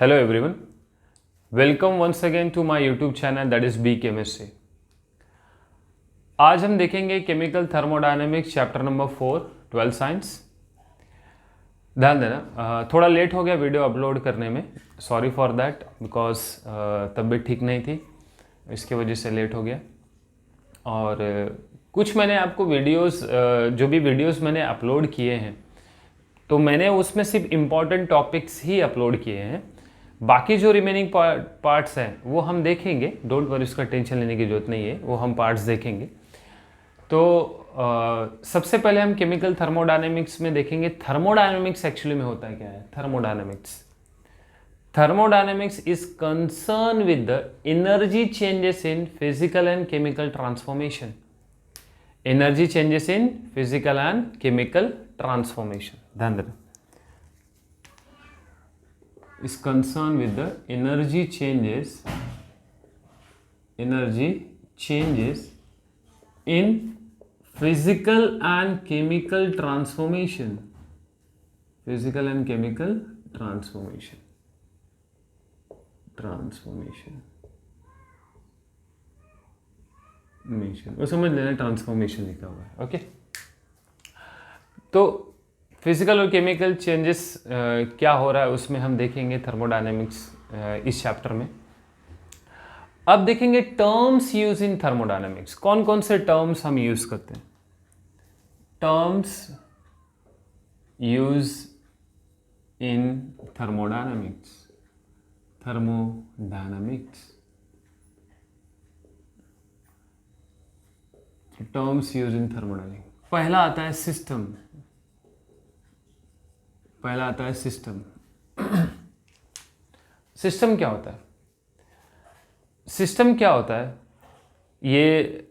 Hello everyone, welcome once again to my YouTube channel that is B Chemistry। आज हम देखेंगे chemical thermodynamics chapter number 4 12 science. ध्यान देना, थोड़ा लेट हो गया वीडियो अपलोड करने में, सॉरी फॉर दैट बिकॉज तबीयत ठीक नहीं थी, इसके वजह से लेट हो गया। और कुछ मैंने आपको वीडियोस जो भी वीडियोस मैंने अपलोड किए हैं तो मैंने उसमें सिर्फ इम्पॉर्टेंट टॉपिक्स ही अपलोड किए हैं। बाकी जो रिमेनिंग पार्ट्स हैं वो हम देखेंगे, डोंट वरी, उसका टेंशन लेने की ज़रूरत नहीं है, वो हम पार्ट्स देखेंगे। तो सबसे पहले हम केमिकल थर्मोडायनेमिक्स में देखेंगे थर्मोडायनेमिक्स एक्चुअली में होता है क्या है। Thermodynamics is concern with the energy changes in physical and chemical transformation. Energy changes in physical and chemical transformation, ध्यान देना, is concerned with the energy changes in physical and chemical transformation, वो समझ लेना, ट्रांसफॉर्मेशन लिखा हुआ है, okay. तो physical और केमिकल चेंजेस क्या हो रहा है उसमें हम देखेंगे थर्मोडायनेमिक्स इस चैप्टर में। अब देखेंगे टर्म्स यूज इन थर्मोडायनेमिक्स। कौन कौन से टर्म्स हम यूज करते हैं। Terms use in thermodynamics, terms use in thermodynamics. पहला आता है सिस्टम। सिस्टम क्या होता है। सिस्टम क्या होता है, ये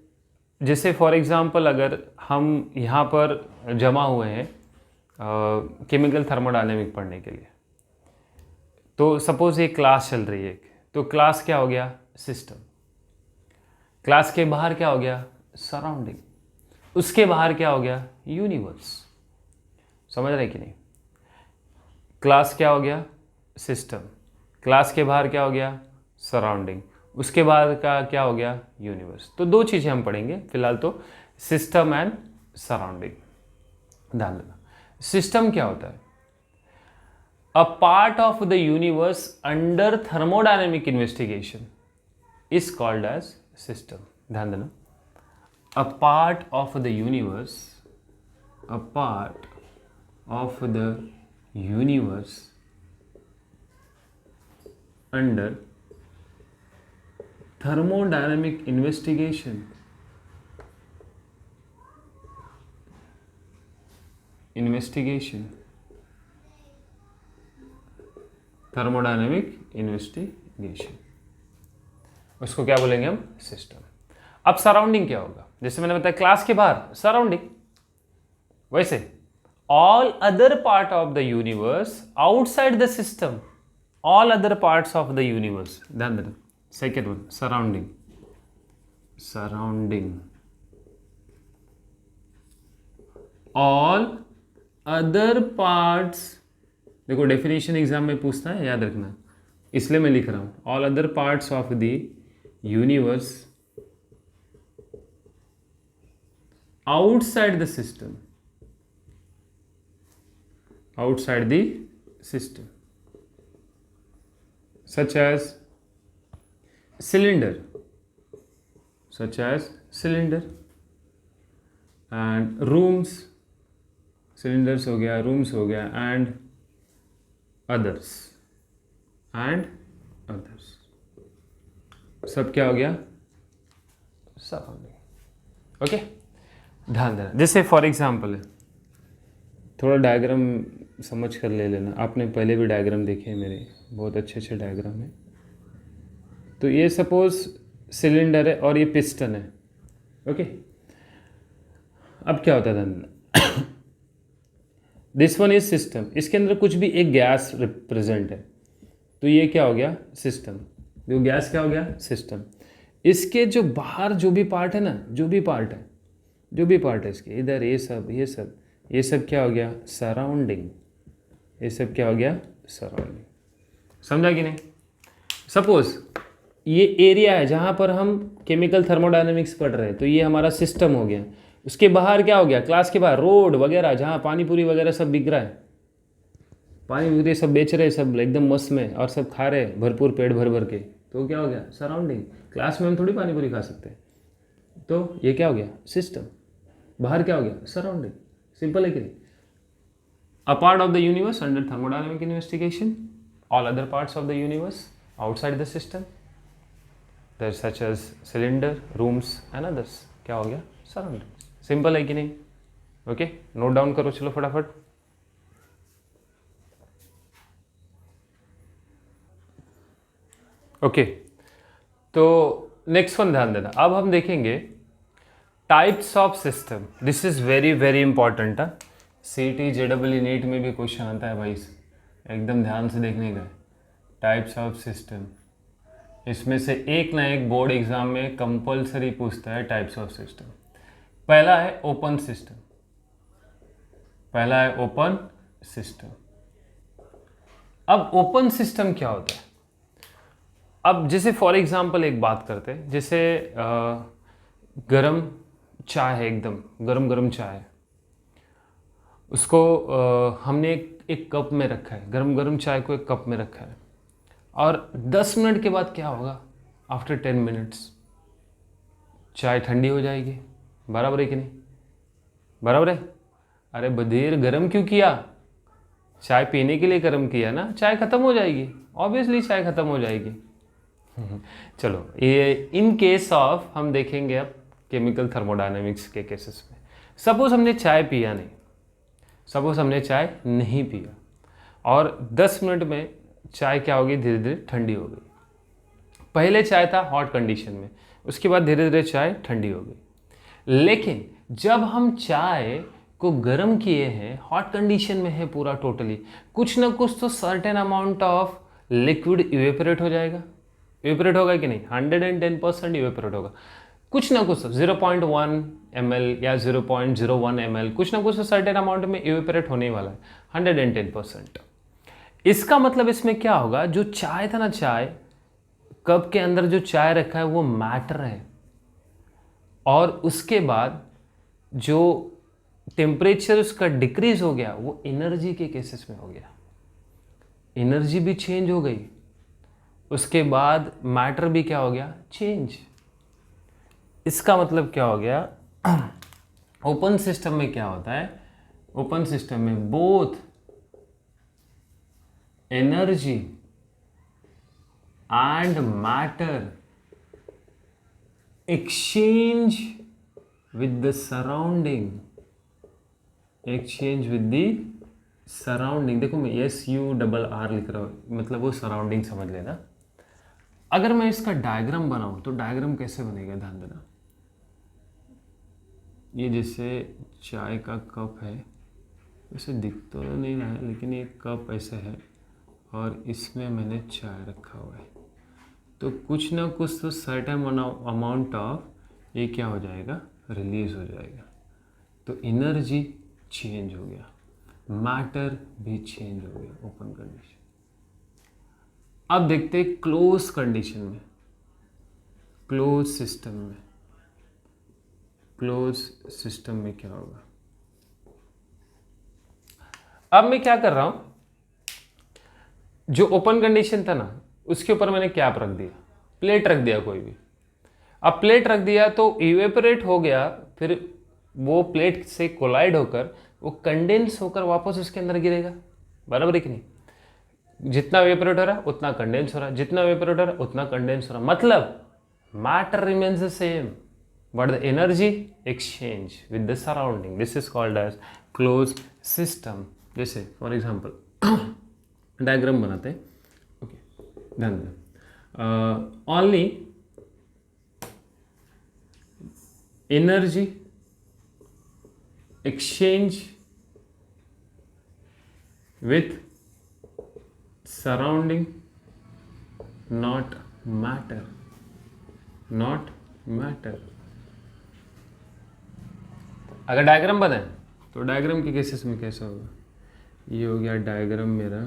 जैसे फॉर एग्जांपल अगर हम यहाँ पर जमा हुए हैं केमिकल थर्मोडायनेमिक पढ़ने के लिए, तो सपोज एक क्लास चल रही है, तो क्लास क्या हो गया, सिस्टम। क्लास के बाहर क्या हो गया, सराउंडिंग। उसके बाहर क्या हो गया, यूनिवर्स। समझ रहे कि नहीं। क्लास क्या हो गया, सिस्टम। क्लास के बाहर क्या हो गया, सराउंडिंग। उसके बाद का क्या हो गया, यूनिवर्स। तो दो चीज़ें हम पढ़ेंगे फिलहाल, तो सिस्टम एंड सराउंडिंग। ध्यान देना, सिस्टम क्या होता है, a part of the universe under thermodynamic investigation is called as system. ध्यान देना, a part of the universe, universe under thermodynamic investigation thermodynamic investigation, उसको क्या बोलेंगे हम, सिस्टम। अब सराउंडिंग क्या होगा, जैसे मैंने बताया क्लास के बाहर सराउंडिंग, वैसे all other part of the universe outside the system, all other parts of the universe। ध्यान देना, second one, surrounding. all other parts, देखो डेफिनेशन एग्जाम में पूछता है, याद रखना, इसलिए मैं लिख रहा हूं, all other parts of the universe outside the system, such as cylinder and rooms, cylinders हो गया, rooms हो गया, and others, सब क्या हो गया, सराउंडिंग। ओके, ध्यान देना, जैसे फॉर एग्जांपल है, थोड़ा डायग्राम समझ कर ले लेना, आपने पहले भी डायग्राम देखे हैं मेरे, बहुत अच्छे डायग्राम है। तो ये सपोज सिलेंडर है और ये पिस्टन है, ओके। अब क्या होता है, दिस वन इज सिस्टम, इसके अंदर कुछ भी एक गैस रिप्रेजेंट है, तो ये क्या हो गया, सिस्टम। जो गैस क्या हो गया, सिस्टम। इसके जो बाहर जो भी पार्ट है ना, जो भी पार्ट है इसके, इधर ये सब क्या हो गया, सराउंडिंग। ये सब क्या हो गया, सराउंडिंग। समझा कि नहीं? सपोज ये एरिया है जहाँ पर हम केमिकल थर्मोडायनेमिक्स पढ़ रहे हैं, तो ये हमारा सिस्टम हो गया। उसके बाहर क्या हो गया? क्लास के बाहर रोड वगैरह, जहाँ पानी पूरी वगैरह सब बिक रहा है, पानी पूरी सब बेच रहे हैं, सब एकदम मस्त में, और सब खा रहे हैं भरपूर पेट भर भर के, तो क्या हो गया? सराउंडिंग। क्लास में हम थोड़ी पानी पूरी खा सकते हैं, तो ये क्या हो गया? सिस्टम। बाहर क्या हो गया? सराउंडिंग। सिंपल है कि नहीं? A part of the universe under thermodynamic investigation, all other parts of the universe outside the system, there such as cylinder, rooms and others, क्या हो गया? सराउंडिंग। सिंपल है कि नहीं? ओके, नोट डाउन करो चलो फटाफट। ओके, तो नेक्स्ट वन ध्यान देना। अब हम देखेंगे types of system. This is very very important है, CT JEE नीट में भी क्वेश्चन आता है भाई, एकदम ध्यान से देखने का। टाइप्स ऑफ सिस्टम, इसमें से एक ना एक बोर्ड एग्जाम में कंपलसरी पूछता है टाइप्स ऑफ सिस्टम। पहला है ओपन सिस्टम, पहला है ओपन सिस्टम। अब ओपन सिस्टम क्या होता है? अब जैसे फॉर एग्जांपल एक बात करते हैं, जैसे गरम चाय है, एकदम गरम गरम चाय है, उसको हमने एक कप में रखा है, गरम गरम चाय को एक कप में रखा है, और 10 मिनट के बाद क्या होगा? आफ्टर 10 मिनट्स चाय ठंडी हो जाएगी। बराबर है कि नहीं? बराबर है? अरे बधीर, गरम क्यों किया? चाय पीने के लिए गरम किया ना, चाय खत्म हो जाएगी, ऑब्वियसली चाय खत्म हो जाएगी। चलो, ये इन केस ऑफ हम देखेंगे अब केमिकल थर्मोडायनेमिक्स के केसेस में। सपोज हमने चाय पिया नहीं, सपोज हमने चाय नहीं पिया, और 10 मिनट में चाय क्या होगी? धीरे धीरे ठंडी हो गई। पहले चाय था हॉट कंडीशन में, उसके बाद धीरे धीरे चाय ठंडी हो गई। लेकिन जब हम चाय को गर्म किए हैं, हॉट कंडीशन में है पूरा टोटली, कुछ ना कुछ तो certain amount of liquid evaporate हो जाएगा। इवेपोरेट होगा कि नहीं? 110% इवेपोरेट होगा। कुछ ना कुछ 0.1 ml या 0.01 ml, कुछ ना कुछ सर्टेन अमाउंट में इवेपोरेट होने वाला है, 110%। इसका मतलब इसमें क्या होगा? जो चाय था ना, चाय कप के अंदर जो चाय रखा है वो मैटर है, और उसके बाद जो टेम्परेचर उसका डिक्रीज हो गया वो एनर्जी के केसेस में हो गया, एनर्जी भी चेंज हो गई, उसके बाद मैटर भी क्या हो गया? चेंज। इसका मतलब क्या हो गया? ओपन सिस्टम में क्या होता है? ओपन सिस्टम में both energy and matter exchange with the surrounding, exchange with the surrounding. देखो मैं SURR लिख रहा हूँ, मतलब वो सराउंडिंग समझ लेना। अगर मैं इसका डायग्राम बनाऊं तो डायग्राम कैसे बनेगा? ध्यान देना। ये जैसे चाय का कप है, वैसे दिख तो नहीं रहा है, लेकिन ये कप ऐसे है, और इसमें मैंने चाय रखा हुआ है, तो कुछ ना कुछ तो सर्टेन अमाउंट ऑफ ये क्या हो जाएगा? रिलीज हो जाएगा। तो एनर्जी चेंज हो गया, मैटर भी चेंज हो गया ओपन कंडीशन। अब देखते हैं क्लोज कंडीशन में, क्लोज सिस्टम में, क्लोज सिस्टम में क्या होगा? अब मैं क्या कर रहा हूं, जो ओपन कंडीशन था ना, उसके ऊपर मैंने कैप रख दिया, प्लेट रख दिया कोई भी। अब प्लेट रख दिया तो इवेपोरेट हो गया, फिर वो प्लेट से कोलाइड होकर वो कंडेंस होकर वापस उसके अंदर गिरेगा। बराबर है कि नहीं? जितना इवेपोरेट हो रहा है उतना कंडेंस हो रहा है, जितना इवेपोरेट हो रहा है उतना कंडेंस हो रहा है, मतलब matter remains the same but the energy exchange with the surrounding. This is called as close system. जैसे फॉर एग्जांपल डायग्राम बनाते हैं। ओके, ध्यान देना। Only energy exchange with surrounding, not matter, not matter। अगर डायग्राम बनाए तो diagram के cases में कैसा होगा? ये हो गया डायग्राम मेरा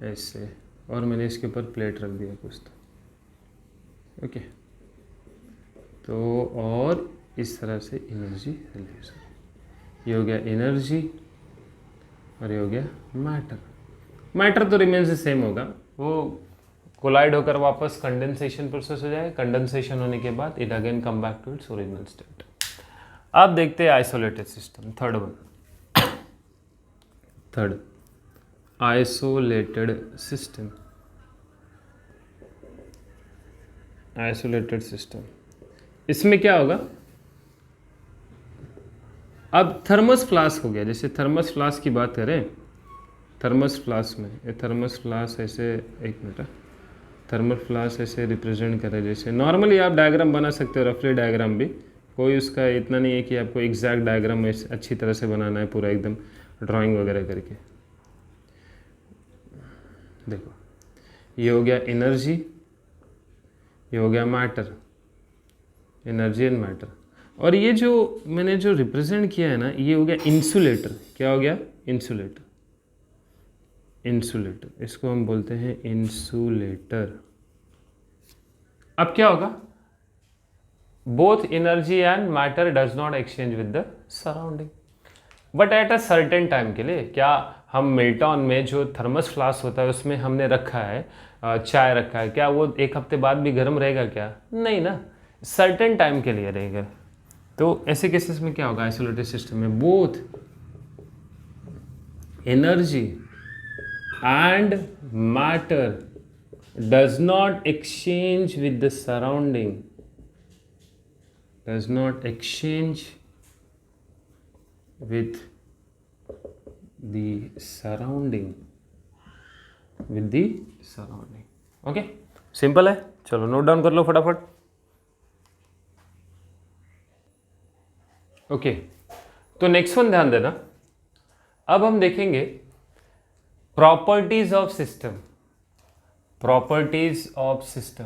ऐसे, और मैंने इसके ऊपर प्लेट रख दिया कुछ तो ओके। तो और इस तरह से एनर्जी रिलीज, ये हो गया एनर्जी और ये हो गया मैटर। मैटर तो रिमेन्स सेम होगा, वो कोलाइड होकर वापस कंडेंसेशन प्रोसेस हो जाए, कंडेंसेशन होने के बाद it again come back to its original state. अब देखते हैं isolated system, third one, third isolated system. Isolated system, इसमें क्या होगा, अब थर्मस फ्लास्क हो गया, जैसे थर्मस फ्लास्क की बात करें, थर्मस फ्लास्क में ये थर्मस फ्लास्क ऐसे, एक मिनट, थर्मल फ्लास्क ऐसे रिप्रेजेंट करें, जैसे नॉर्मली आप डायग्राम बना सकते हो, रफली डायग्राम भी, कोई उसका इतना नहीं है कि आपको एग्जैक्ट डायग्राम अच्छी तरह से बनाना है पूरा एकदम ड्राइंग वगैरह करके। देखो ये हो गया एनर्जी, ये हो गया मैटर, एनर्जी एंड मैटर, और ये जो मैंने जो रिप्रेजेंट किया है ना, ये हो गया इंसुलेटर। क्या हो गया, इंसुलेटर, इंसुलेटर, इसको हम बोलते हैं इंसुलेटर। अब क्या होगा, both energy and matter does not exchange with the surrounding, but at a certain time के लिए। क्या हम मिल्टन में जो थर्मस फ्लास्क होता है उसमें हमने रखा है चाय रखा है, क्या वो एक हफ्ते बाद भी गर्म रहेगा क्या, नहीं ना, सर्टेन टाइम के लिए रहेगा। तो ऐसे केसेस में क्या होगा, आइसोलेटेड सिस्टम में both energy and matter does not exchange with the surrounding, does not exchange with the surrounding, with the surrounding। Okay, simple है, चलो नोट डाउन कर लो फटाफट। ओके, तो नेक्स्ट वन ध्यान देना, अब हम देखेंगे properties of system, properties of system,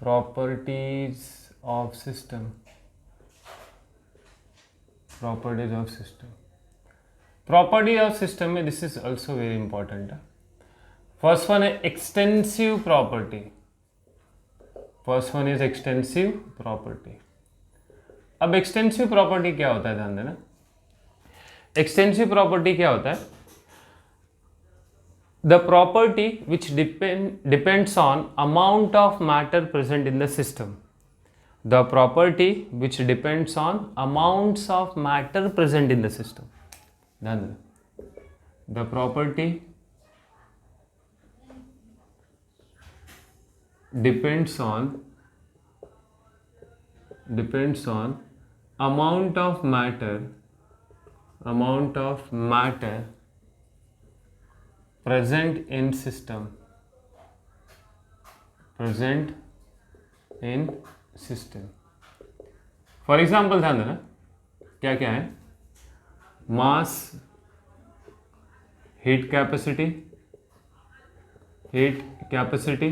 properties of system, properties of system. Property of system में this is also very important. First one है extensive property, first one is extensive property. अब extensive property क्या होता है, ध्यान देना, extensive property क्या होता है, the property which depends on amount of matter present in the system, the property which depends on amounts of matter present in the system, then the property depends on amount of matter present in system, present in system। For example ध्यान देना, क्या क्या है, mass, heat capacity, heat capacity,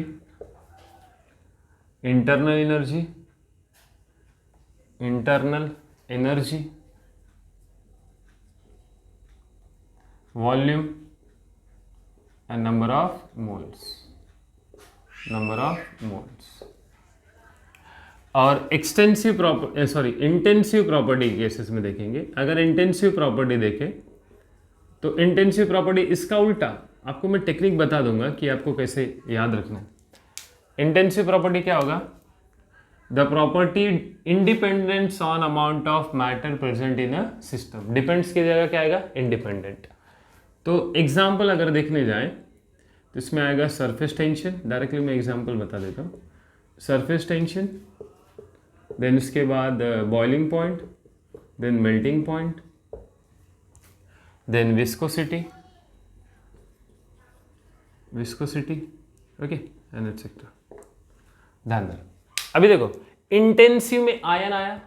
internal energy, internal energy, volume and number of moles, number of moles। और extensive intensive property cases में देखेंगे, अगर intensive property देखें तो इंटेंसिव प्रॉपर्टी इसका उल्टा, आपको मैं टेक्निक बता दूंगा कि आपको कैसे याद रखना है। इंटेंसिव प्रॉपर्टी क्या होगा, the property independence on amount of matter present in a system, depends की जगह क्या आएगा, इंडिपेंडेंट। तो एग्जाम्पल अगर देखने जाए तो इसमें आएगा सरफेस टेंशन, डायरेक्टली मैं एग्जाम्पल बता देता हूँ, सरफेस टेंशन, देन इसके बाद boiling point, then melting point, then viscosity, okay, and etcetera. ध्यान देना, अभी देखो इंटेंसिव में आयन आया,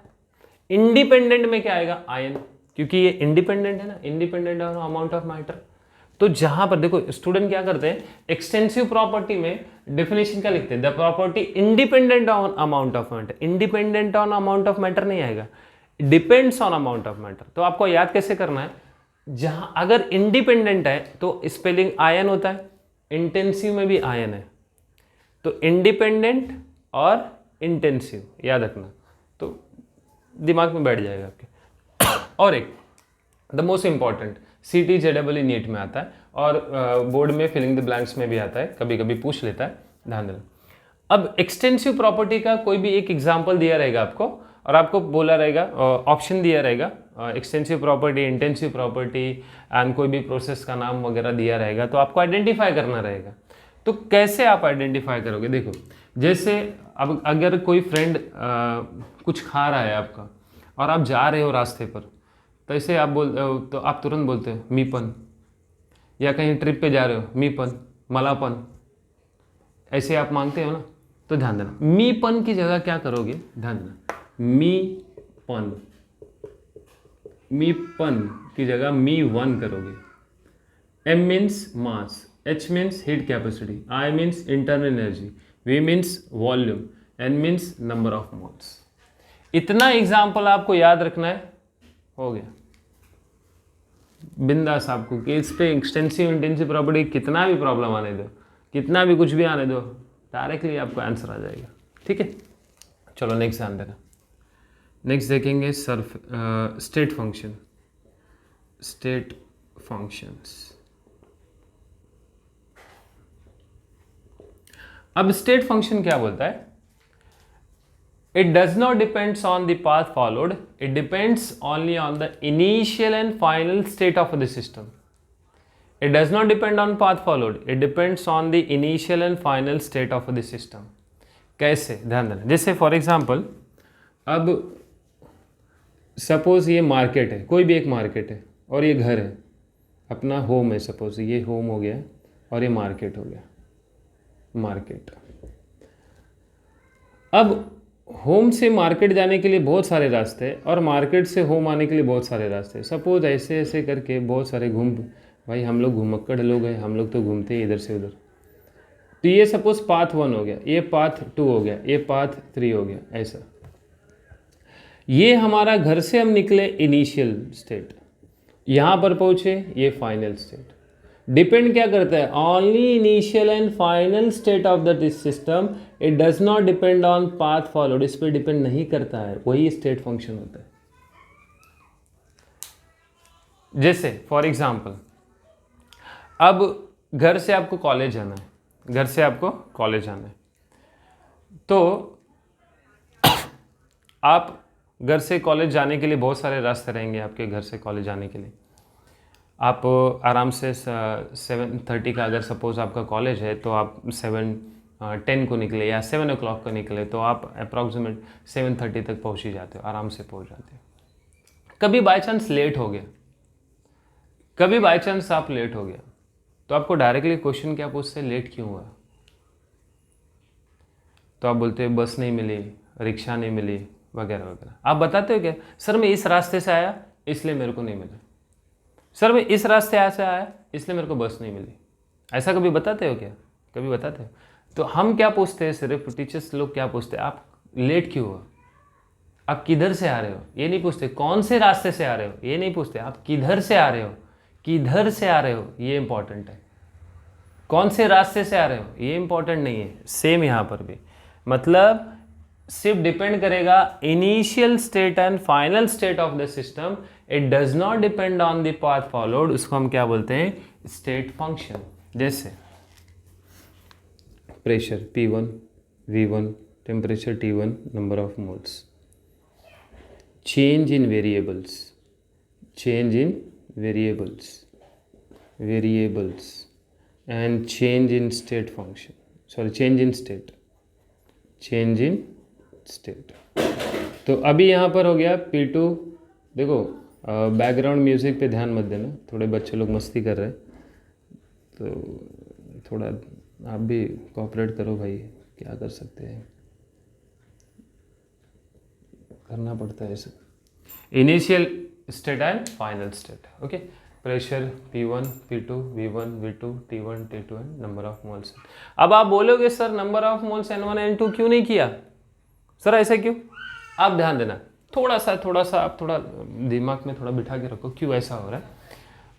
इंडिपेंडेंट में क्या आएगा, आयन, क्योंकि ये इंडिपेंडेंट है ना, independent on amount of matter. तो जहां पर देखो स्टूडेंट क्या करते हैं, एक्सटेंसिव प्रॉपर्टी में डेफिनेशन क्या लिखते हैं, the property independent on amount of matter, independent on amount of matter नहीं आएगा, depends on amount of matter. तो आपको याद कैसे करना है, जहां अगर इंडिपेंडेंट है तो स्पेलिंग आयन होता है, इंटेंसिव में भी आयन है, तो इंडिपेंडेंट और इंटेंसिव याद रखना, तो दिमाग में बैठ जाएगा आपके। और एक the most important, CTJEE NEET में आता है और बोर्ड में फिलिंग द ब्लैंक्स में भी आता है, कभी कभी पूछ लेता है, ध्यान देना। अब एक्सटेंसिव प्रॉपर्टी का कोई भी एक एग्जांपल दिया रहेगा आपको और आपको बोला रहेगा, ऑप्शन दिया रहेगा, extensive property, intensive property and कोई भी प्रोसेस का नाम वगैरह दिया रहेगा, तो आपको आइडेंटिफाई करना रहेगा। तो कैसे आप आइडेंटिफाई करोगे? देखो, जैसे अब अगर कोई फ्रेंड कुछ खा रहा है आपका और आप जा रहे हो रास्ते पर, तो ऐसे आप तो आप तुरंत बोलते हो मीपन, या कहीं ट्रिप पे जा रहे हो मीपन, मलापन, ऐसे आप मांगते हो ना। तो ध्यान देना, मीपन की जगह क्या करोगे, ध्यान देना, मीपन, मीपन की जगह मी1 करोगे। M means mass, H means heat capacity, I means internal energy, V means volume, N means number of moles. इतना एग्जाम्पल आपको याद रखना है, हो गया बिंदास आपको, कि इस पे एक्सटेंसिव इंटेंसिव प्रॉपर्टी कितना भी प्रॉब्लम आने दो, कितना भी कुछ भी आने दो, डायरेक्टली आपको आंसर आ जाएगा। ठीक है, चलो नेक्स्ट ध्यान देना। नेक्स्ट देखेंगे स्टेट फंक्शन, स्टेट फंक्शंस। अब स्टेट फंक्शन क्या बोलता है? It does not depends on the path followed, it depends only on the initial and final state of the system. It does not depend on path followed, it depends on the initial and final state of the system. कैसे? ध्यान देना, जैसे for example, अब suppose ये market है, कोई भी एक मार्केट है और ये घर है, अपना होम है, सपोज ये होम हो गया और ये मार्केट हो गया, मार्केट। अब होम से मार्केट जाने के लिए बहुत सारे रास्ते हैं और मार्केट से होम आने के लिए बहुत सारे रास्ते हैं। सपोज ऐसे ऐसे करके बहुत सारे भाई हम लोग घुमक्कड़ लोग हैं, हम लोग तो घूमते हैं इधर से उधर। तो ये सपोज पाथ 1 हो गया, ये पाथ 2 हो गया, ये पाथ 3 हो गया, ऐसा। ये हमारा घर से हम निकले इनिशियल स्टेट, यहाँ पर पहुँचे ये फाइनल स्टेट। डिपेंड क्या करता है? Only initial and final state of the system, it does not depend on path followed, इस पर डिपेंड नहीं करता है, वही स्टेट फंक्शन होता है। जैसे फॉर एग्जाम्पल, अब घर से आपको कॉलेज जाना है, घर से आपको कॉलेज जाना है, तो आप घर से कॉलेज जाने के लिए बहुत सारे रास्ते रहेंगे आपके घर से कॉलेज जाने के लिए। आप आराम से 7:30 का अगर सपोज़ आपका कॉलेज है, तो आप 7:10 को निकले या 7 o'clock को निकले, तो आप अप्रॉक्सीमेट 7:30 तक पहुंच ही जाते हो, आराम से पहुंच जाते हो। कभी बाय चांस लेट हो गया, कभी बाय चांस आप लेट हो गया, तो आपको डायरेक्टली क्वेश्चन क्या पूछते हैं, लेट क्यों हुआ? तो आप बोलते हो बस नहीं मिली, रिक्शा नहीं मिली, वगैरह वगैरह। आप बताते हो क्या, सर मैं इस रास्ते से आया इसलिए मेरे को नहीं मिला, सर मैं इस रास्ते से आया इसलिए मेरे को बस नहीं मिली। ऐसा कभी बताते हो क्या? कभी बताते हो? तो हम क्या पूछते हैं, सिर्फ टीचर्स लोग क्या पूछते हैं, आप लेट क्यों हुआ, आप किधर से आ रहे हो, ये नहीं पूछते। कौन से रास्ते से आ रहे हो, ये नहीं पूछते। आप किधर से आ रहे हो, किधर से आ रहे हो, ये इंपॉर्टेंट है। कौन से रास्ते से आ रहे हो, ये इंपॉर्टेंट नहीं है। सेम यहाँ पर भी, मतलब सिर्फ डिपेंड करेगा initial state and final state of the system, it does not depend on the path followed. उसको हम क्या बोलते हैं, स्टेट फंक्शन। जैसे pressure P1, V1, temperature T1, number of moles. Change in variables, change in variables, variables and change in state function, sorry change in state, change in state. तो अभी यहाँ पर हो गया P2। देखो बैकग्राउंड म्यूज़िक पे ध्यान मत देना, थोड़े बच्चे लोग मस्ती कर रहे हैं, तो थोड़ा आप भी कोऑपरेट करो भाई, क्या कर सकते हैं, करना पड़ता है सब। Initial state and final state, okay. Pressure P1, P2, V1, V2, T1, T2 and number of moles. अब आप बोलोगे sir number of moles N1 N2 क्यों नहीं किया, सर ऐसा क्यों? आप ध्यान देना, थोड़ा सा आप थोड़ा दिमाग में थोड़ा बिठा के रखो क्यों ऐसा हो रहा है।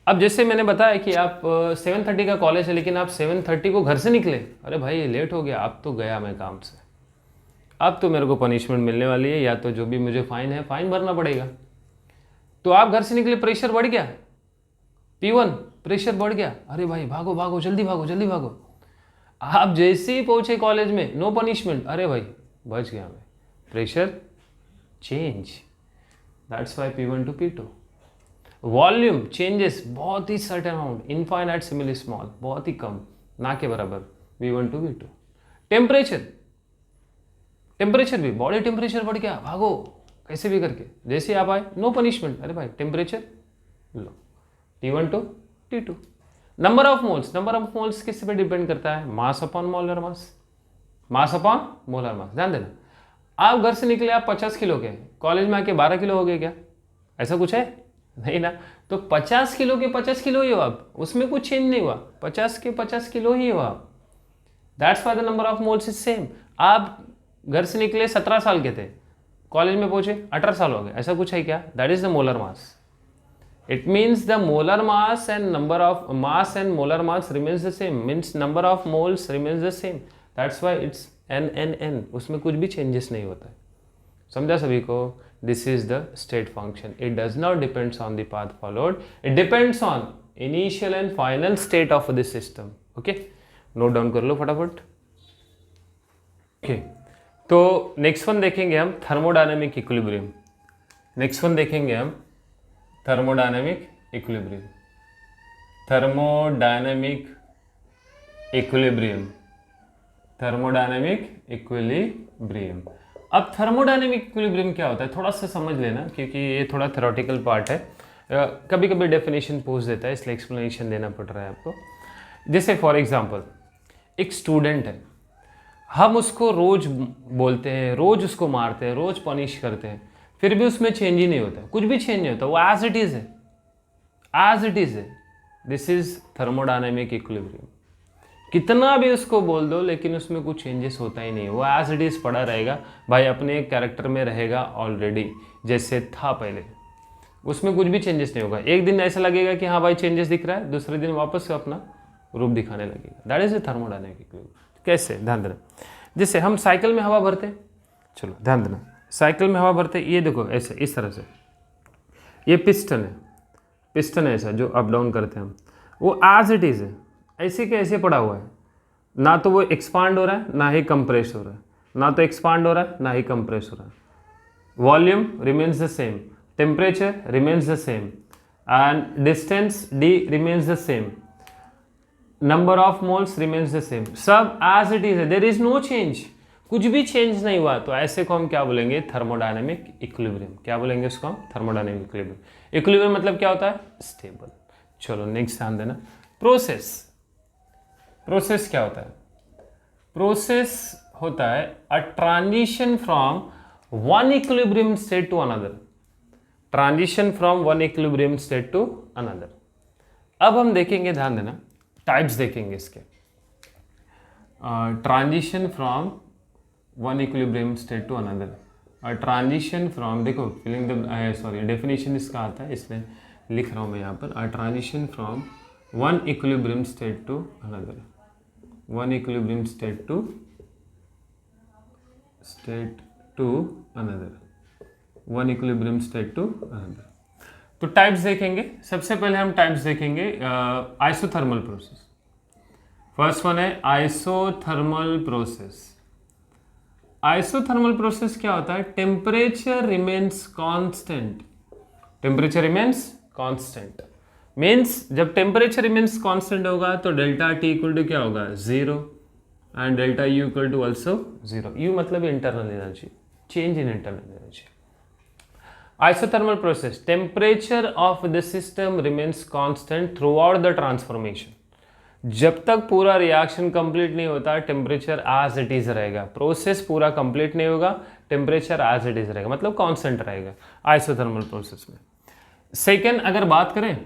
अब जैसे मैंने बताया कि आप 7:30 का कॉलेज है, लेकिन आप 7:30 को घर से निकले, अरे भाई ये लेट हो गया, अब तो गया मैं काम से, अब तो मेरे को पनिशमेंट मिलने वाली है, या तो जो भी मुझे फाइन है फाइन भरना पड़ेगा। तो आप घर से निकले, प्रेशर बढ़ गया, P1 प्रेशर बढ़ गया, अरे भाई भागो भागो, जल्दी भागो जल्दी भागो। आप जैसे ही पहुंचे कॉलेज में, नो पनिशमेंट, अरे भाई बच गया मैं, pressure change, that's why P1 to P2। Volume changes बहुत ही certain amount, infinitesimally small, बहुत ही कम, ना के बराबर, V1 to V2। Temperature, temperature भी, बॉडी टेम्परेचर बढ़ गया, भागो कैसे भी करके, जैसे ही आप आए नो पनिशमेंट, अरे भाई temperature low, T1 to T2। Number of moles, number of moles किस पे डिपेंड करता है, mass upon molar mass, mass upon molar mass. ध्यान देना, आप घर से निकले आप 50 किलो के, कॉलेज में आके 12 किलो हो गए क्या, ऐसा कुछ है नहीं ना। तो 50 किलो के 50 किलो ही हो आप, उसमें कुछ चेंज नहीं हुआ, 50 के 50 किलो ही हो आप, that's why the number of moles is same. आप घर से निकले 17 साल के थे, कॉलेज में पहुंचे 18 साल हो गए, ऐसा कुछ है क्या, that is the molar mass. It means the molar mass and number of mass and molar mass remains the same, means number of moles remains the same, that's why it's n, उसमें कुछ भी changes नहीं होता है। समझा सभी को? This is the state function, it does not depends on the path followed, it depends on initial and final state of the system। okay, note down कर लो फटाफट। okay, तो नेक्स्ट वन देखेंगे हम थर्मोडायनेमिक इक्विलिब्रियम। नेक्स्ट वन देखेंगे हम thermodynamic equilibrium, thermodynamic equilibrium, thermodynamic equilibrium. अब thermodynamic equilibrium क्या होता है, थोड़ा सा समझ लेना, क्योंकि ये थोड़ा थ्योरेटिकल पार्ट है, कभी कभी डेफिनेशन पूछ देता है, इसलिए एक्सप्लेनेशन देना पड़ रहा है आपको। जैसे फॉर एग्जांपल एक स्टूडेंट है, हम उसको रोज बोलते हैं, रोज उसको मारते हैं, रोज पनिश करते हैं, फिर भी उसमें चेंज ही नहीं होता, कुछ भी चेंज नहीं होता, वो एज इट इज है, एज इट इज है। This is thermodynamic equilibrium. कितना भी उसको बोल दो, लेकिन उसमें कुछ चेंजेस होता ही नहीं, वो एज इट इज पड़ा रहेगा भाई, अपने कैरेक्टर में रहेगा ऑलरेडी जैसे था पहले, उसमें कुछ भी चेंजेस नहीं होगा। एक दिन ऐसा लगेगा कि हाँ भाई चेंजेस दिख रहा है, दूसरे दिन वापस से अपना रूप दिखाने लगेगा, that is a thermodynamic equilibrium. कैसे, ध्यान देना, जैसे हम साइकिल में हवा भरते हैं, चलो ध्यान देना, साइकिल में हवा भरते, ये देखो ऐसे, इस तरह से, ये पिस्टन है, पिस्टन है ऐसा जो अप डाउन करते हैं हम, वो एज इट इज़ है, ऐसे के ऐसे पड़ा हुआ है, ना तो वो एक्सपांड हो रहा है ना ही कंप्रेस हो रहा है, ना तो एक्सपांड हो रहा है ना ही कंप्रेस हो रहा है। Volume remains the same, temperature remains the same, and distance d remains the same, number of moles remains the same, सब एज इट इज है, देयर इज नो चेंज, कुछ भी चेंज नहीं हुआ। तो ऐसे को हम क्या बोलेंगे, थर्मोडायनेमिक इक्विलिब्रियम। क्या बोलेंगे उसको हम, थर्मोडायनेमिक इक्विलिब्रियम। इक्विलिब्रियम मतलब क्या होता है, स्टेबल। चलो नेक्स्ट ध्यान देना, प्रोसेस। प्रोसेस क्या होता है, प्रोसेस होता है a transition from one equilibrium state to another, transition from one equilibrium state to another. अब हम देखेंगे, ध्यान देना, टाइप्स देखेंगे इसके, transition from one equilibrium state to another, और ट्रांजिशन फ्रॉम, देखो फिलिंग द, सॉरी डेफिनेशन इसका आता है, इसलिए लिख रहा हूँ मैं यहाँ पर, transition from one equilibrium state to another, one equilibrium state to another, one equilibrium state to another. तो टाइप्स देखेंगे, सबसे पहले हम टाइप्स देखेंगे आइसोथर्मल प्रोसेस। फर्स्ट वन है आइसोथर्मल प्रोसेस। आइसोथर्मल प्रोसेस क्या होता है, temperature remains constant, temperature remains constant, means जब टेम्परेचर रिमेन्स कांस्टेंट होगा तो डेल्टा टी इक्वल टू क्या होगा, 0, and delta U equal to also 0। U मतलब internal energy, change in internal energy. Isothermal process, temperature of the system remains constant throughout the transformation। जब तक पूरा reaction complete नहीं होता, टेम्परेचर एज इट इज रहेगा, process पूरा complete नहीं होगा, टेम्परेचर एज इट इज रहेगा, मतलब कांस्टेंट रहेगा आइसोथर्मल प्रोसेस में। सेकेंड अगर बात करें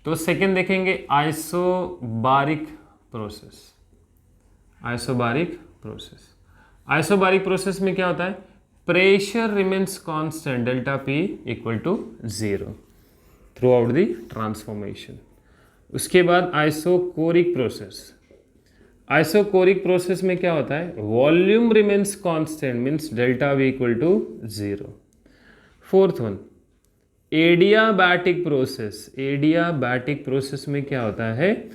तो सेकेंड देखेंगे isobaric process. Isobaric process, isobaric process में क्या होता है, pressure remains constant, delta P equal to 0। Throughout the transformation. उसके बाद आइसोकोरिक प्रोसेस। आइसोकोरिक प्रोसेस में क्या होता है, volume remains constant means delta V equal to 0। Fourth one adiabatic process. Adiabatic process में क्या होता है,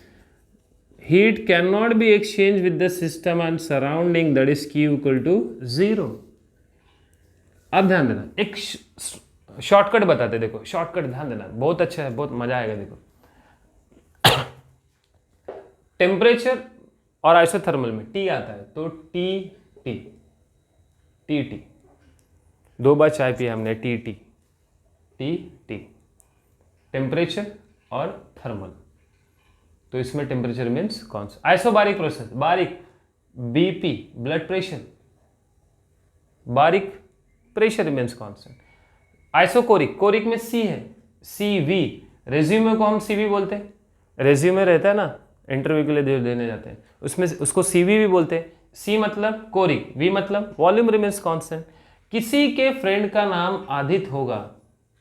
heat can not be exchange with the system and surrounding that is Q equal to 0। अब ध्यान देना, एक शॉर्टकट बताते, देखो शॉर्टकट ध्यान देना, बहुत अच्छा है, बहुत मजा आएगा। देखो टेम्परेचर और आइसोथर्मल में T आता है, तो T दो बार चाय पिया हमने, T टेम्परेचर और थर्मल, तो इसमें temperature means constant. Isobaric process, baric BP blood pressure, baric pressure means constant. Isochoric, choric में C है, CV। रेज्यूमे को हम CV बोलते हैं, रेज्यूमे रहता है ना इंटरव्यू के लिए देने जाते हैं, उसमें उसको CV भी बोलते हैं। C मतलब कोरिक, V मतलब वॉल्यूम रिमेन्स कांस्टेंट। किसी के फ्रेंड का नाम आदित्य होगा,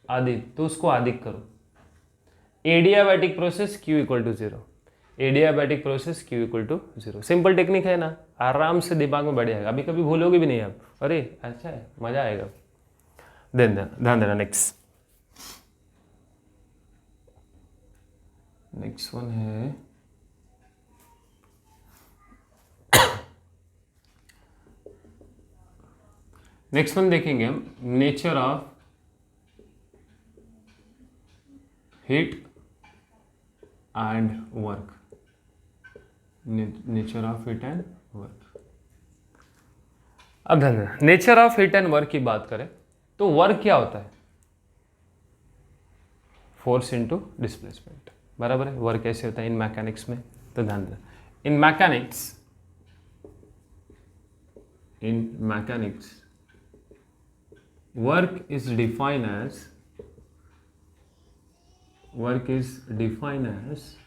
आदित्य, तो उसको आदित्य करो। Adiabatic process Q equal to 0, adiabatic process Q equal to 0। Simple technique है ना, आराम से दिमाग में बैठ जाएगा, अभी कभी भूलोगे भी नहीं आप, अरे अच्छा है, मजा आएगा। ध्यान देना। नेक्स्ट वन है नेक्स्ट वन देखेंगे हम, nature of heat and work. Nature of heat and work. अब ध्यान देना, nature of heat and work की बात करें तो वर्क क्या होता है, फोर्स इनटू डिस्प्लेसमेंट, बराबर है। वर्क कैसे होता है इन मैकेनिक्स में, तो ध्यान देना, इन mechanics work is defined as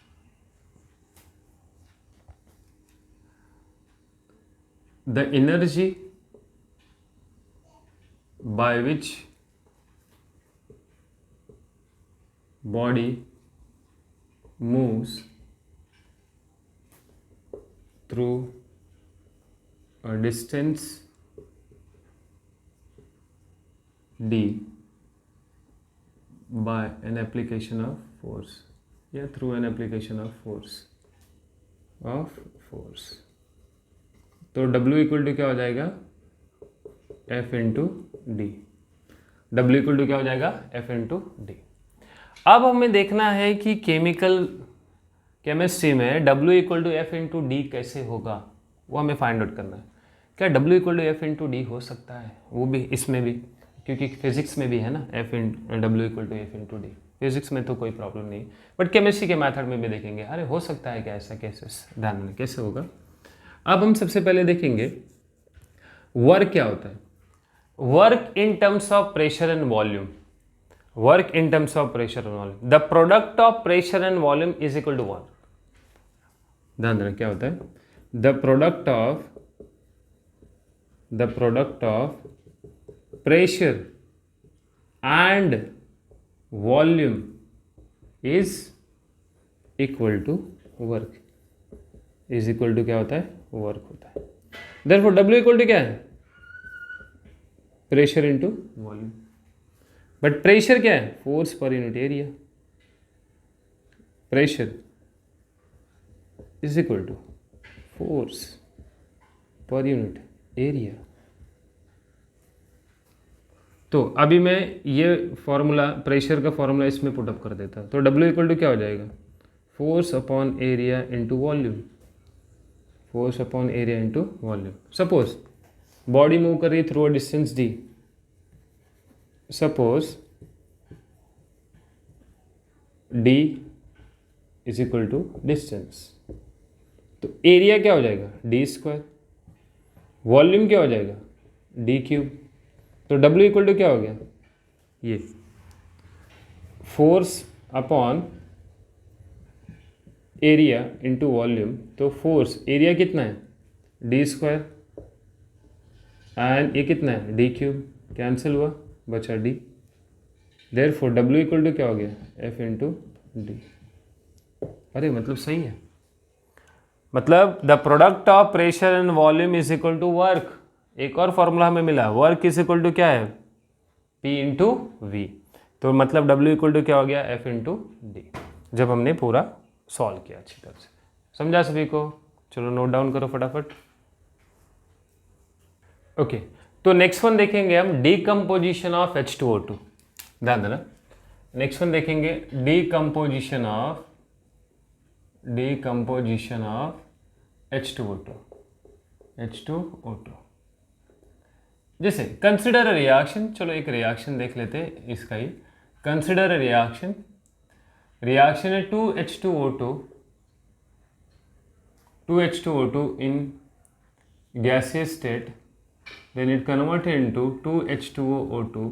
the energy by which body moves through a distance D by an application of force, या through an application of force। तो W इक्वल टू क्या हो जाएगा, F into D. W equal to क्या हो जाएगा, F into D. अब हमें देखना है कि केमिस्ट्री में W equal to F into D कैसे होगा, वो हमें फाइंड आउट करना है। क्या W equal to F into D हो सकता है, वो भी इसमें भी, क्योंकि फिजिक्स में भी है ना, W equal to F into D. Physics में तो कोई प्रॉब्लम नहीं, बट केमिस्ट्री के मेथड में भी देखेंगे, अरे हो सकता है क्या ऐसा, कैसे, ध्यान देना कैसे होगा। अब हम सबसे पहले देखेंगे वर्क क्या होता है। Work in terms of pressure and volume, work in terms of pressure and volume, the product of pressure and volume is equal to work. ध्यान देना क्या होता है, the product of pressure and volume is equal to work, is equal to क्या होता है, work होता है। therefore W इक्वल टू क्या है, pressure into volume, but pressure क्या है, force per unit area. Pressure is equal to force per unit area. तो अभी मैं ये फॉर्मूला, प्रेशर का फॉर्मूला इसमें पुटअप कर देता, तो W इक्वल टू क्या हो जाएगा, force upon area into volume, force upon area into volume. Suppose body move कर रही है through a distance D, suppose D is equal to distance, तो एरिया क्या हो जाएगा, D स्क्वायर, वॉल्यूम क्या हो जाएगा, D क्यूब। तो W इक्वल टू क्या हो गया, ये force upon area into volume, तो फोर्स एरिया कितना है, D स्क्वायर, एंड ये कितना है, D क्यूब, कैंसिल हुआ, बचा D, therefore W equal to क्या हो गया F इंटू डी। अरे मतलब सही है, मतलब the product of pressure and volume is equal to work. एक और फॉर्मूला हमें मिला, वर्क इज इक्वल टू क्या है P इंटू वी। तो मतलब W इक्वल टू क्या हो गया F इंटू डी, जब हमने पूरा सॉल्व किया अच्छी तरह से। समझा सभी को? चलो नोट डाउन करो फटाफट। ओके तो नेक्स्ट वन देखेंगे हम डीकम्पोजिशन ऑफ H2O2। ध्यान देना, नेक्स्ट वन देखेंगे डीकम्पोजिशन ऑफ H2O2। जैसे कंसिडर अ रिएक्शन, चलो एक रिएक्शन देख लेते हैं इसका ही। कंसिडर अ रिएक्शन है 2H2O2 in gaseous state, then it converted into 2H2O2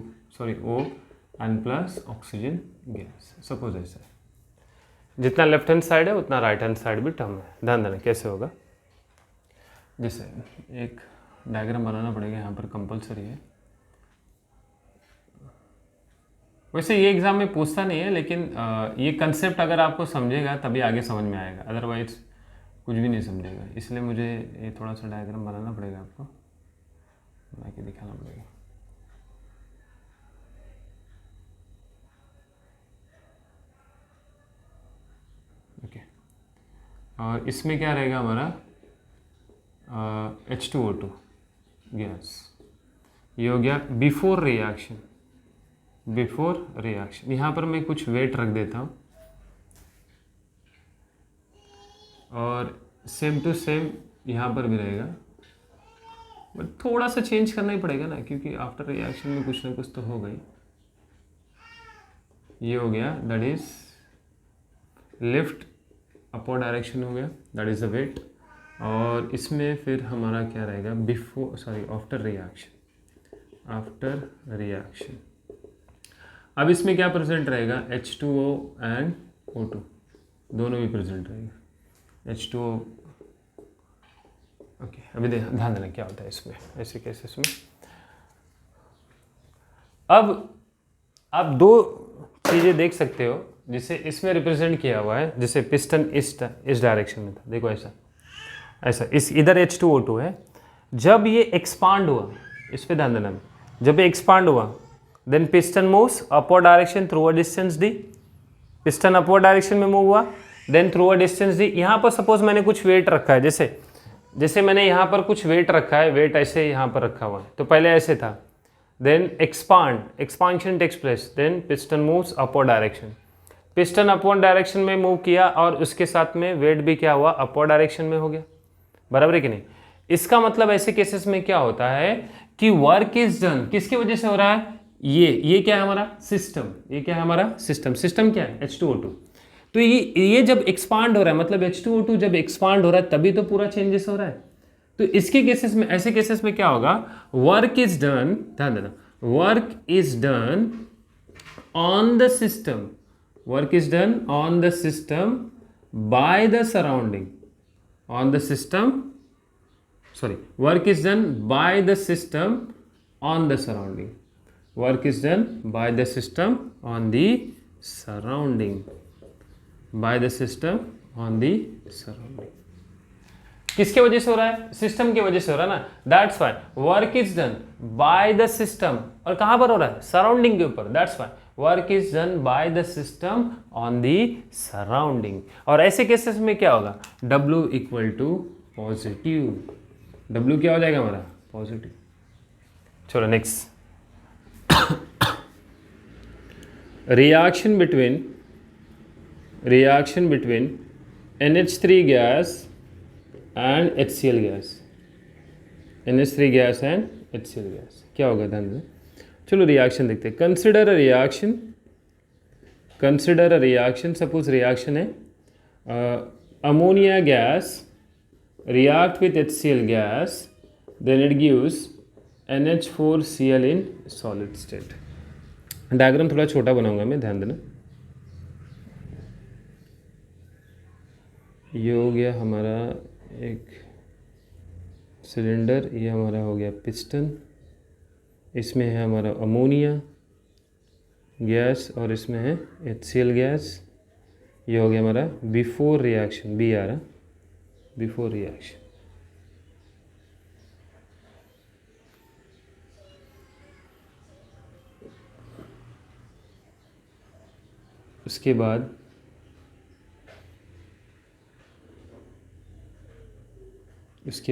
O and plus oxygen gas। Suppose ऐसा है, जितना लेफ्ट हैंड साइड है उतना राइट हैंड साइड भी टर्म है। ध्यान देना कैसे होगा। जैसे एक डायग्राम बनाना पड़ेगा यहाँ पर, कंपलसरी है। वैसे ये एग्जाम में पूछता नहीं है, लेकिन ये कंसेप्ट अगर आपको समझेगा तभी आगे समझ में आएगा, अदरवाइज कुछ भी नहीं समझेगा। इसलिए मुझे ये थोड़ा सा डायग्राम बनाना पड़ेगा, आपको बना के दिखाना पड़ेगा। ओके और इसमें क्या रहेगा हमारा H2O2 गैस। ये हो गया बिफोर रिएक्शन। यहाँ पर मैं कुछ वेट रख देता हूँ और सेम टू सेम यहाँ पर भी रहेगा, बट थोड़ा सा चेंज करना ही पड़ेगा ना, क्योंकि आफ्टर रिएक्शन में कुछ ना कुछ तो होगा ही। ये हो गया that is lift upward direction हो गया, दैट इज द वेट। और इसमें फिर हमारा क्या रहेगा आफ्टर रिएक्शन। अब इसमें क्या प्रेजेंट रहेगा H2O एंड O2 दोनों भी प्रेजेंट रहेगा। H2O ओके अभी ध्यान देना क्या होता है इसमें ऐसे केसेस में। अब आप दो चीज़ें देख सकते हो जिसे इसमें रिप्रेजेंट किया हुआ है। जैसे पिस्टन इस डायरेक्शन में था, देखो ऐसा इस इधर H2O2 है। जब ये एक्सपांड हुआ, इस पे ध्यान देना, जब ये एक्सपांड हुआ then piston moves upward direction through a distance d। Piston upward direction में मूव हुआ then through a distance d। यहाँ पर सपोज मैंने कुछ वेट रखा है, जैसे मैंने यहाँ पर कुछ वेट रखा है, वेट ऐसे यहाँ पर रखा हुआ है, तो पहले ऐसे था, then expansion takes place, then piston moves upward direction. Piston upward direction में मूव किया और उसके साथ में वेट भी क्या हुआ अपवर्ड डायरेक्शन में हो गया, बराबर है कि नहीं। इसका मतलब ऐसे केसेस में क्या होता है कि वर्क इज डन किसकी वजह से हो रहा है, ये क्या है हमारा सिस्टम, ये क्या है हमारा सिस्टम क्या है H2O2। तो ये जब एक्सपांड हो रहा है, मतलब H2O2 जब एक्सपांड हो रहा है तभी तो पूरा चेंजेस हो रहा है। तो इसके केसेस में, ऐसे केसेस में क्या होगा, वर्क इज डन, ध्यान देना, work is done on the system, work is done on the system by the surrounding, on the system, sorry, work is done by the system on the surrounding, work is done by the system on the surrounding, by the system on the surrounding। किसके वजह से हो रहा है, system की वजह से हो रहा है ना, that's why work is done by the system. और कहां पर हो रहा है, सराउंडिंग के ऊपर, that's why work is done by the system on the surrounding. और ऐसे केसेस में क्या होगा, W equal to positive, W क्या हो जाएगा हमारा पॉजिटिव। चलो next, reaction between NH3 gas and HCl gas, NH3 gas and HCl gas क्या होगा ध्यान दो। चलो रिएक्शन देखते हैं। Consider a reaction, suppose reaction है ammonia gas react with HCl gas, then it gives NH4Cl in solid state। Diagram थोड़ा छोटा बनाऊंगा मैं, ध्यान देना। ये हो गया हमारा एक सिलेंडर, ये हमारा हो गया पिस्टन, इसमें है हमारा अमोनिया, गैस और इसमें है HCl गैस। ये हो गया हमारा बिफोर रिएक्शन, बी आ रहा, बिफोर रिएक्शन। उसके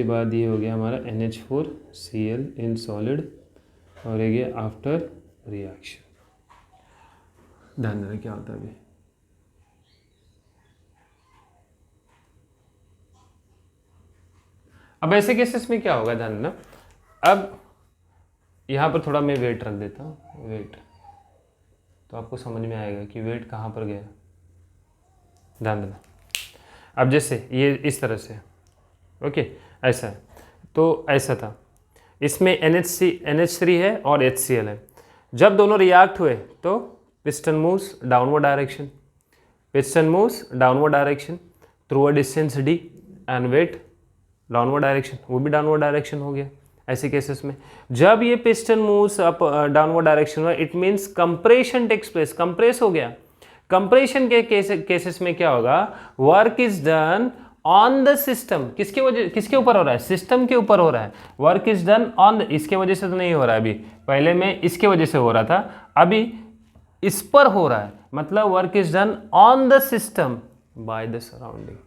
बाद ये हो गया हमारा NH4Cl इन सॉलिड, और ये गया आफ्टर रिएक्शन। ध्यान देना क्या होता है अभी। अब ऐसे केसेस में क्या होगा, ध्यान देना। अब यहाँ पर थोड़ा मैं वेट रख देता हूँ, वेट, तो आपको समझ में आएगा कि वेट कहाँ पर गया। ध्यान देना। अब जैसे ये इस तरह से, ओके, ऐसा है, तो ऐसा था, इसमें NH3 है और HCl है। जब दोनों रिएक्ट हुए तो piston moves downward direction, piston moves downward direction through a distance d and weight downward direction, वो भी डाउनवर्ड डायरेक्शन हो गया। ऐसे केसेस में जब ये piston moves up downward direction हुआ, it means compression takes place, compress हो गया। कंप्रेशन के केसेस में क्या होगा, work is done on the system, किसके ऊपर हो रहा है, सिस्टम के ऊपर हो रहा है। वर्क इज डन ऑन, इसके वजह से तो नहीं हो रहा है अभी, पहले में इसके वजह से हो रहा था, अभी इस पर हो रहा है, मतलब work is done on the system by the surrounding,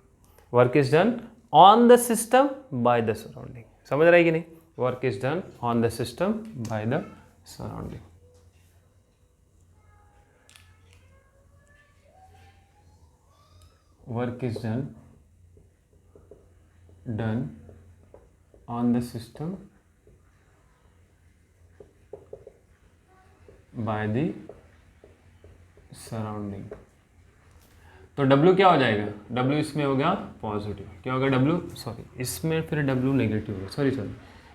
work is done on the system by the surrounding. समझ रहा है कि नहीं, work is done on the system by the surrounding. Work is done on the system by the surrounding. तो W क्या हो जाएगा, W इसमें होगा पॉजिटिव, क्या होगा W, सॉरी इसमें फिर W नेगेटिव होगा, सॉरी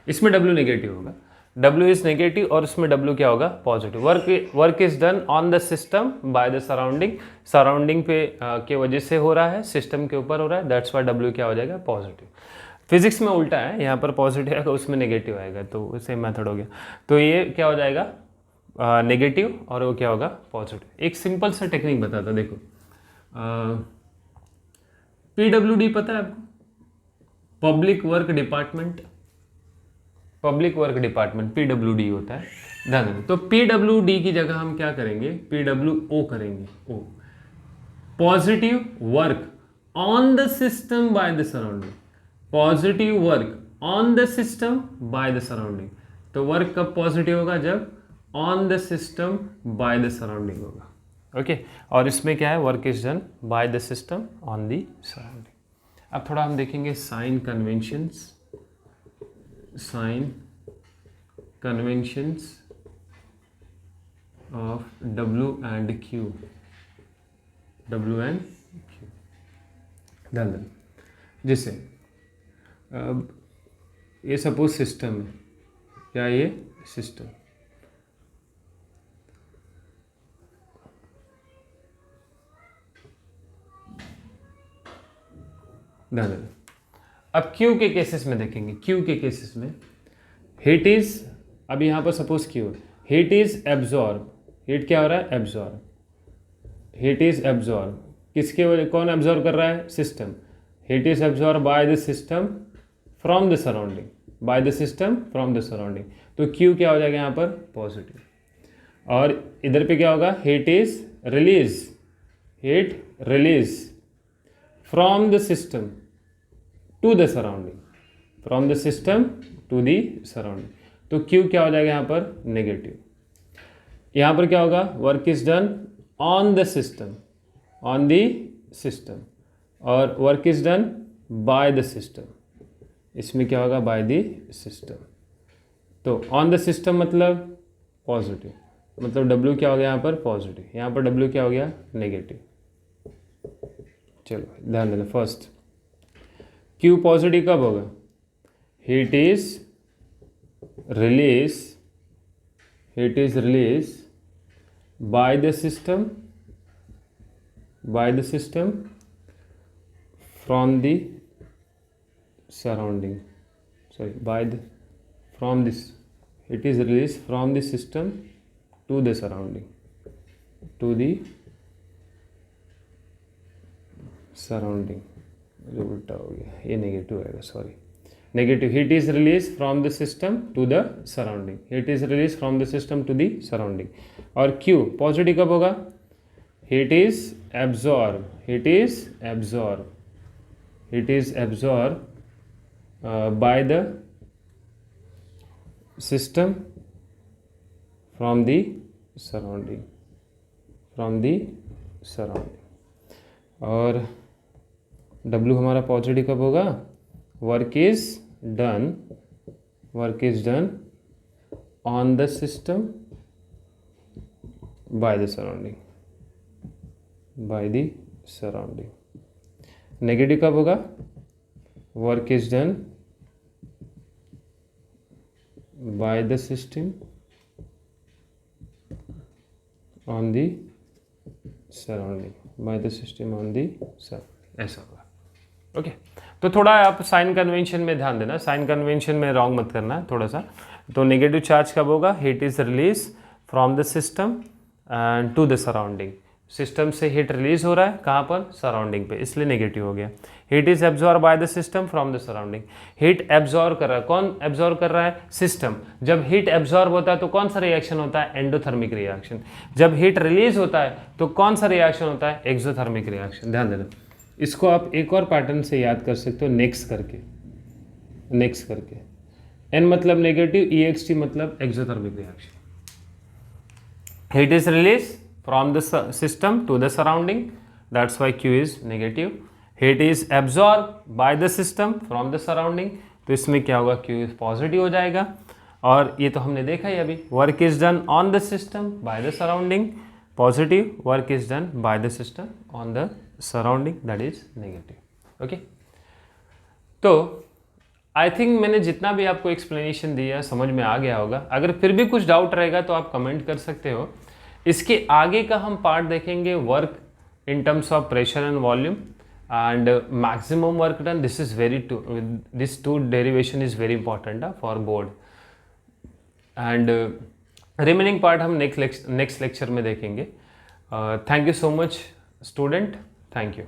इसमें W नेगेटिव होगा, W इज नेगेटिव और उसमें W क्या होगा, positive. Work is done on the system by the surrounding, surrounding पे के वजह से हो रहा है, सिस्टम के ऊपर हो रहा है, दैट्स वाई W क्या हो जाएगा, पॉजिटिव। फिजिक्स में उल्टा है, यहाँ पर पॉजिटिव आएगा उसमें नेगेटिव आएगा, तो सेम मेथड हो गया। तो ये क्या हो जाएगा, नेगेटिव, और वो क्या होगा, पॉजिटिव। एक सिंपल सा टेक्निक बताता, देखो PWD पता है आपको, public work department, public work department PWD होता है, ध्यान देना। तो PWD की जगह हम क्या करेंगे, PWO करेंगे, ओ, positive work on the system by the surrounding, positive work on the system by the surrounding. तो वर्क कब पॉजिटिव होगा, जब on the system by the surrounding होगा, ओके। और इसमें क्या है, work is done by the system on the surrounding. अब थोड़ा हम देखेंगे sign conventions, sign conventions of W and Q, W and Q। ध्यान देना, जैसे अब ये सपोज सिस्टम है, क्या ये सिस्टम, ध्यान देना। अब Q के केसेस में देखेंगे, Q के केसेस में हीट इज, अब यहाँ पर suppose Q, heat is absorb, heat क्या हो रहा है, एब्जॉर्ब, हीट इज एब्जॉर्ब, किसके वजह, कौन एब्जॉर्ब कर रहा है, system, heat is absorb by the system from the surrounding, bye the system from the surrounding. तो Q क्या हो जाएगा यहाँ पर, पॉजिटिव। और इधर पे क्या होगा, heat is release, heat release from the system to the surrounding, from the system to the surrounding. तो Q क्या हो जाएगा यहाँ पर, नेगेटिव। यहाँ पर क्या होगा, work is done on the system, on the system, और work is done by the system, इसमें क्या होगा, बाय द सिस्टम। तो ऑन द सिस्टम मतलब पॉजिटिव, मतलब W क्या हो गया यहाँ पर, पॉजिटिव, यहाँ पर W क्या हो गया, नेगेटिव। चलो ध्यान देना, फर्स्ट Q पॉजिटिव कब होगा, heat is release, heat is release by the system, by the system from the surrounding, sorry, by the, from this, it is released from the system to the surrounding, to the surrounding, जो उल्टा हो गया, ये negative आएगा, sorry, negative. Heat is release from the system to the surrounding, heat is release from the system to the surrounding. और Q positive कब होगा? Heat is absorb, heat is absorb, heat is absorb by the system from the surrounding, from the surrounding. और W हमारा positive कब होगा? Work is done, work is done on the system by the surrounding, bye the surrounding. Negative कब होगा? Work is done by the system on the surrounding, bye the system on the surrounding, ऐसा होगा। Okay तो थोड़ा आप sign convention में ध्यान देना, साइन कन्वेंशन में रॉन्ग मत करना थोड़ा सा। तो नेगेटिव चार्ज कब होगा? Heat is release from the system and to the surrounding, system से हीट रिलीज हो रहा है कहाँ पर? सराउंडिंग पे, इसलिए नेगेटिव हो गया। Heat is absorb by the system from the surrounding, heat absorb कर रहा है, कौन एब्जॉर्ब कर रहा है? सिस्टम। जब हीट एब्जॉर्ब होता है तो कौन सा रिएक्शन होता है? Endothermic reaction. जब हीट रिलीज होता है तो कौन सा रिएक्शन होता है? Exothermic reaction. ध्यान देना, इसको आप एक और पैटर्न से याद कर सकते हो, नेक्स्ट करके, नेक्स्ट करके। एन मतलब नेगेटिव, EXT मतलब exothermic reaction. Heat is release from the system to the surrounding, that's why Q is negative. Heat is absorb by the system from the surrounding, तो इसमें क्या होगा? Q इज पॉजिटिव हो जाएगा। और ये तो हमने देखा ही अभी, work is done on the system by the surrounding, positive, work is done by the system on the surrounding, that is negative. Okay तो आई थिंक मैंने जितना भी आपको एक्सप्लेनेशन दिया समझ में आ गया होगा। अगर फिर भी कुछ डाउट रहेगा तो आप कमेंट कर सकते हो। इसके आगे का हम पार्ट देखेंगे work in terms of pressure and volume and maximum work done. This is very this two derivation is very important for board and remaining part हम नेक्स्ट लेक्चर में देखेंगे। Thank you so much student, thank you.